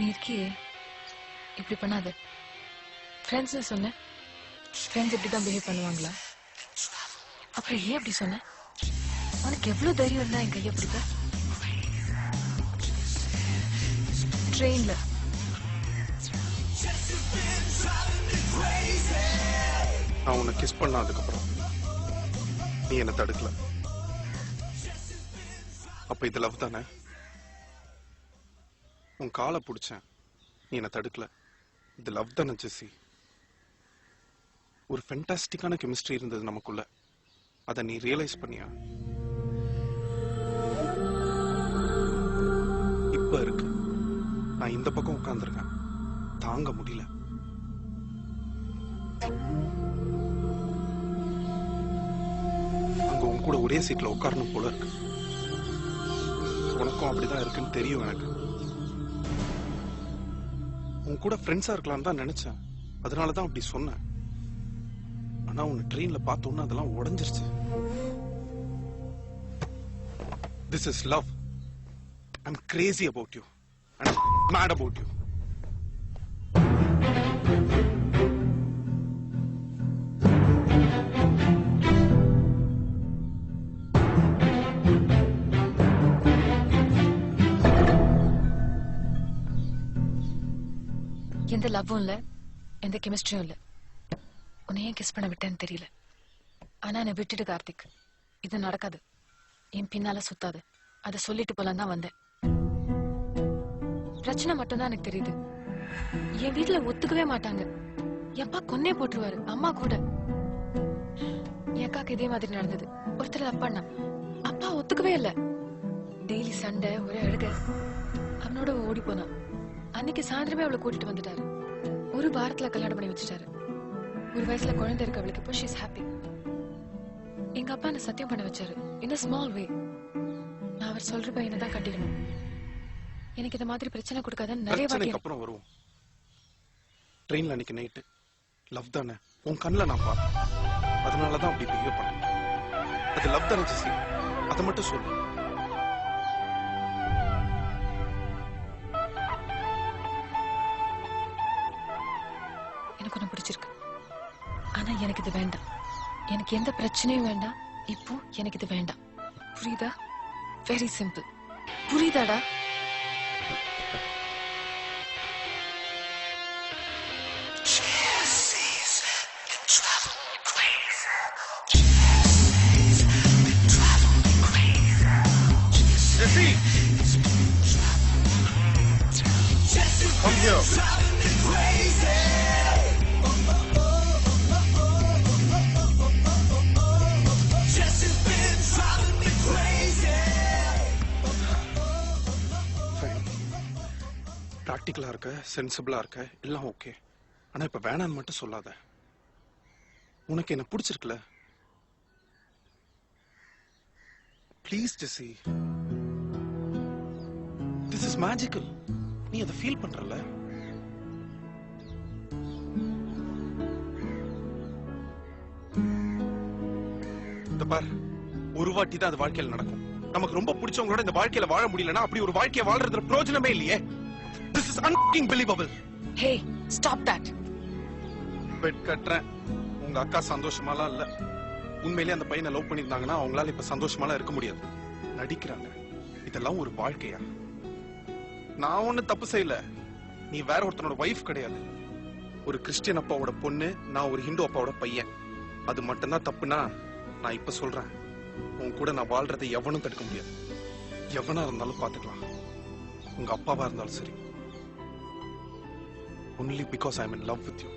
நீ இருக்கியே இப்படி பண்ணாத. ஃப்ரெண்ட்ஸ் சொன்ன, ஃப்ரெண்ட்ஸ் இப்படிதான் பிஹேவ் பண்ணுவாங்களா? அப்புறம் ஏன் அப்படி சொன்ன? உனக்கு எவ்வளவு தைரியம் இருந்தா என் கையை பிடிப்ப? ட்ரெயின்ல நான் உன்னை கிஸ் பண்ணாததுக்கு அப்புறம் நீ என்ன தடுக்கல. அப்ப இது லவ் தானே? உன் காலை பிடிச்சேன், நீ என்ன தடுக்கல. இது லவ் தானே ஜெசி? ஒரு ஃபென்டாஸ்டிக்கான கெமிஸ்ட்ரி இருந்தது நமக்குள்ள, அதை நீ ரியலைஸ் பண்ணியா? இப்ப இருக்கு. நான் இந்த பக்கம் உட்கார்ந்துருக்கேன், தாங்க முடியல. அங்க உன் கூட ஒரே சீட்ல உட்காரணும் போல இருக்கு. உனக்கும் அப்படிதான் இருக்குன்னு தெரியும் எனக்கு. உன் கூட ஃப்ரெண்ட்ஸா இருக்கலாம்னு தான் நினைச்சேன், அதனாலதான் அப்படி சொன்னேன். ஆனா உன்னை ட்ரெயின்ல பார்த்தோன்னு அதெல்லாம் உடைஞ்சிருச்சு. This is love. I'm crazy about you. I'm mad about you. எந்த லவ்வும் இல்ல, எந்த கெமிஸ்ட்ரியும் இல்ல. உன்னை ஏன் கிஸ் பண்ண விட்டேன்னு தெரியல. ஆனா என்னை விட்டுட்டு கார்த்திக், இது நடக்காது. என் பின்னால சுத்தாது. அதை சொல்லிட்டு போலாம் தான் வந்தேன். பிரச்சனை மட்டும்தான் எனக்கு தெரியுது. என் வீட்டுல ஒத்துக்கவே மாட்டாங்க. எப்பா கொன்னே போட்டுருவாரு. அம்மா கூட. என் அக்காக்கு இதே மாதிரி நடந்தது. ஒருத்தர் அப்பாண்ணா, அப்பா ஒத்துக்கவே இல்ல. டெய்லி சண்டை, ஒரே அழுக. அவனோட ஓடி போனான். அன்னைக்கு சாயந்தரமே அவளை கூட்டிட்டு வந்துட்டாரு. ஒரு வாரத்துல கல்யாணம் பண்ணி வச்சுட்டாரு. ஒரு வயசுல குழந்தை இருக்கு அவளுக்கு. இப்போ ஷீஸ் ஹாப்பி. எங்க அப்பா என்ன சத்தியம் பண்ண வச்சாரு. இன் a small way. நான் அவர் சொல்ற பையனை தான் கட்டிக்கணும். எனக்கு இந்த மாதிரி பிரச்சனை கொடுக்காதன்னு நிறைய வாட்டி. அப்புறம் வருவோம். ட்ரெயின்ல அன்னைக்கு நைட்டு லவ் தானே உன் கண்ணுல நான் பார்த்தேன், அதனாலதான் அப்படி பிஹேவ் பண்ணேன். அது லவ் தானே ஜெசி? அதை மட்டும் சொல்லு. எனக்கு ஒண்ணு பிடிச்சிருக்கு. ஆனா எனக்கு இது வேண்டாம். எனக்கு எந்த பிரச்சனையும் வேண்டாம். இப்போ எனக்கு இது வேண்டாம். புரியுதா? Very simple. புரியுதாடா? Come here. பிராக்டிகலா இருக்க, சென்சிபிளா இருக்க, எல்லாம் ஓகே. ஆனா இப்ப வேணான்னு மட்டும் சொல்லாத. உனக்கு என்ன பிடிச்சிருக்குல? Please Jessie, this is magical. நீ அதை ஃபீல் பண்றல? இந்த பார், ஒரு வாட்டி தான் அது வாழ்க்கையில நடக்கும். நமக்கு ரொம்ப பிடிச்சவங்களோட இந்த வாழ்க்கையில வாழ முடியலன்னா அப்படி ஒரு வாழ்க்கையை வாழ்றது பிரயோஜனமே இல்லையே. This is unbelievable. Hey, stop that. Bet கட்டுறேன். உங்க அக்கா சந்தோஷமாலாம் இல்ல. உண்மையிலேயே அந்த பையனை லவ் பண்ணிருந்தாங்கன்னா அவங்களால இப்ப சந்தோஷமாலாம் இருக்க முடியாது. நடிக்கிறாங்க. இதெல்லாம் ஒரு வாழ்க்கையா? நான் ஒண்ணு தப்பு செய்யல. நீ வேற ஒருத்தனோட வைஃப் கிடையாது. ஒரு கிறிஸ்டியன் அப்பாவோட பொண்ணு, நான் ஒரு ஹிந்து அப்பாவோட பையன். அது மட்டும்தான் தப்புனா நான் இப்ப சொல்றேன், உன் கூட நான் வாழ்றதை எவனும் தடுக்க முடியாது. எவனா இருந்தாலும் பாத்துக்கலாம். உங்க அப்பாவா இருந்தாலும் சரி. Only because I'm in love with you.